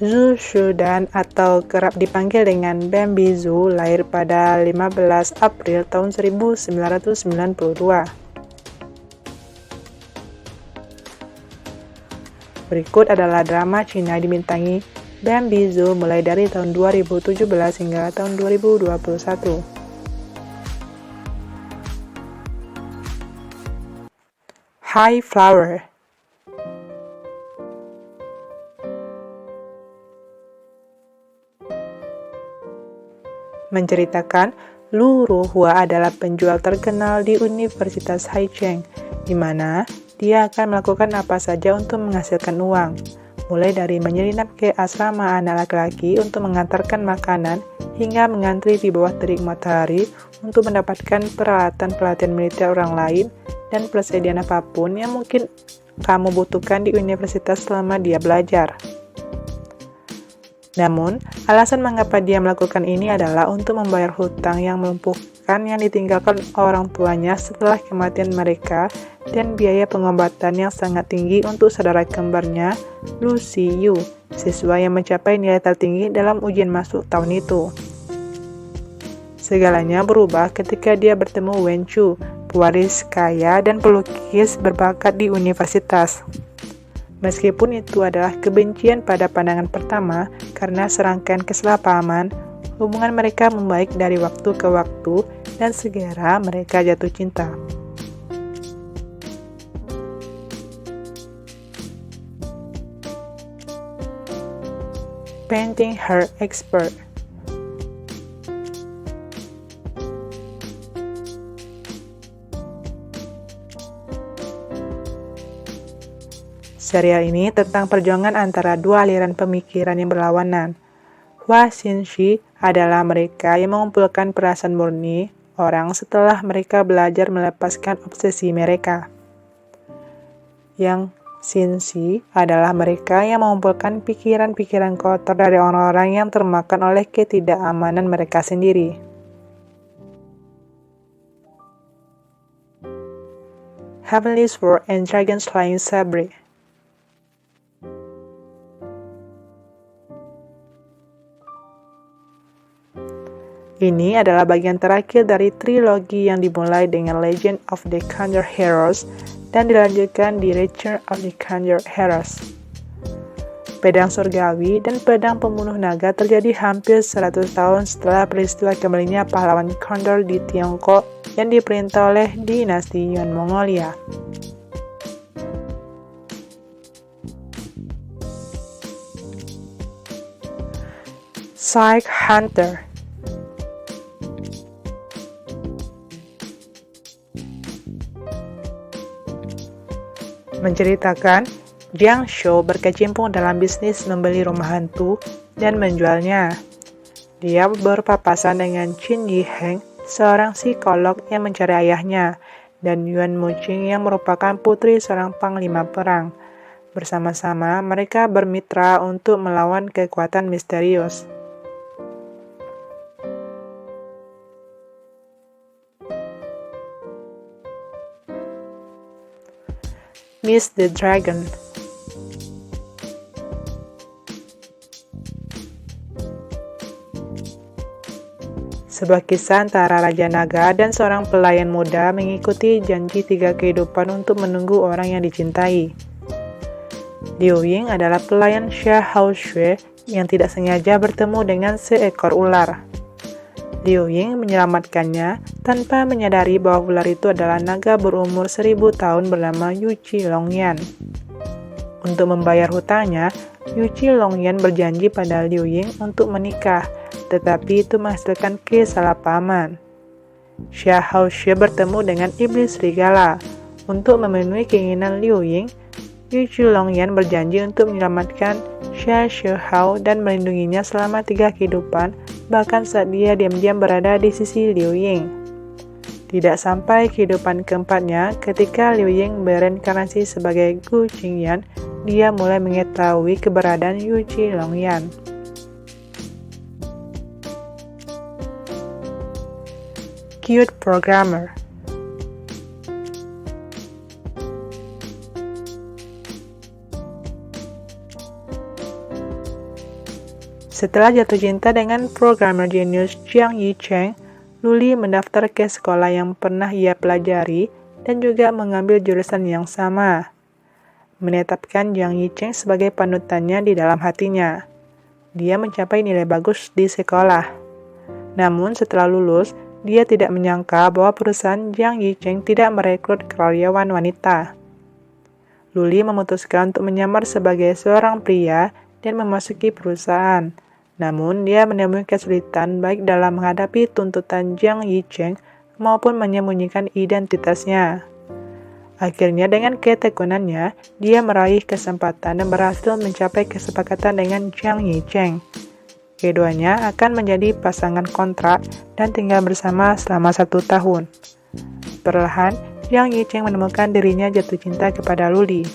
Zhu Shudan atau kerap dipanggil dengan Bambi Zhu lahir pada 15 April tahun 1992. Berikut adalah drama Cina dibintangi Bambi Zhu mulai dari tahun 2017 hingga tahun 2021. High Flower. Menceritakan Lu Ruhua adalah penjual terkenal di Universitas Haicheng, di mana dia akan melakukan apa saja untuk menghasilkan uang, mulai dari menyelinap ke asrama anak laki-laki untuk mengantarkan makanan, hingga mengantri di bawah terik matahari untuk mendapatkan peralatan pelatihan militer orang lain dan persediaan apapun yang mungkin kamu butuhkan di universitas selama dia belajar. Namun, alasan mengapa dia melakukan ini adalah untuk membayar hutang yang melumpuhkan yang ditinggalkan orang tuanya setelah kematian mereka dan biaya pengobatan yang sangat tinggi untuk saudara kembarnya, Lu Siyu, siswa yang mencapai nilai tertinggi dalam ujian masuk tahun itu. Segalanya berubah ketika dia bertemu Wen Chu, pewaris kaya dan pelukis berbakat di universitas. Meskipun itu adalah kebencian pada pandangan pertama karena serangkaian kesalahpahaman, hubungan mereka membaik dari waktu ke waktu dan segera mereka jatuh cinta. Painting Her Expert. Serial ini tentang perjuangan antara dua aliran pemikiran yang berlawanan. Hua Xinxi adalah mereka yang mengumpulkan perasaan murni orang setelah mereka belajar melepaskan obsesi mereka. Yang Xinxi adalah mereka yang mengumpulkan pikiran-pikiran kotor dari orang-orang yang termakan oleh ketidakamanan mereka sendiri. Heavenly Sword and Dragon Slaying Sabre. Ini adalah bagian terakhir dari trilogi yang dimulai dengan Legend of the Kandor Heroes dan dilanjutkan di Return of the Kandor Heroes. Pedang surgawi dan pedang pembunuh naga terjadi hampir 100 tahun setelah peristiwa kembalinya pahlawan Kandor di Tiongkok yang diperintah oleh dinasti Yuan Mongolia. Psych Hunter. Menceritakan Jiang Shou berkecimpung dalam bisnis membeli rumah hantu dan menjualnya. Dia berpapasan dengan Qin Yiheng, seorang psikolog yang mencari ayahnya, dan Yuan Muqing yang merupakan putri seorang panglima perang. Bersama-sama mereka bermitra untuk melawan kekuatan misterius. Miss the Dragon. Sebuah kisah antara Raja Naga dan seorang pelayan muda mengikuti janji 3 kehidupan untuk menunggu orang yang dicintai. Liu Ying adalah pelayan Xia Hao Xue yang tidak sengaja bertemu dengan seekor ular. Liu Ying menyelamatkannya tanpa menyadari bahwa ular itu adalah naga berumur 1000 tahun bernama Yu Qi Longyan. Untuk membayar hutangnya, Yu Qi Longyan berjanji pada Liu Ying untuk menikah, tetapi itu menghasilkan kesalahpahaman. Xia Hao Xue bertemu dengan iblis serigala. Untuk memenuhi keinginan Liu Ying, Yu Qi Longyan berjanji untuk menyelamatkan Xia Shihao dan melindunginya selama 3 kehidupan, bahkan saat dia diam-diam berada di sisi Liu Ying. Tidak sampai kehidupan keempatnya, ketika Liu Ying bereinkarnasi sebagai Gu Qingyan, dia mulai mengetahui keberadaan Yu Qi Longyan. Cute Programmer. Setelah jatuh cinta dengan programmer jenius Jiang Yicheng, Luli mendaftar ke sekolah yang pernah ia pelajari dan juga mengambil jurusan yang sama. Menetapkan Jiang Yicheng sebagai panutannya di dalam hatinya. Dia mencapai nilai bagus di sekolah. Namun setelah lulus, dia tidak menyangka bahwa perusahaan Jiang Yicheng tidak merekrut karyawan wanita. Luli memutuskan untuk menyamar sebagai seorang pria dan memasuki perusahaan. Namun, dia menemui kesulitan baik dalam menghadapi tuntutan Jiang Yicheng maupun menyembunyikan identitasnya. Akhirnya, dengan ketekunannya, dia meraih kesempatan dan berhasil mencapai kesepakatan dengan Jiang Yicheng. Keduanya akan menjadi pasangan kontrak dan tinggal bersama selama 1 tahun. Perlahan, Jiang Yicheng menemukan dirinya jatuh cinta kepada Luli.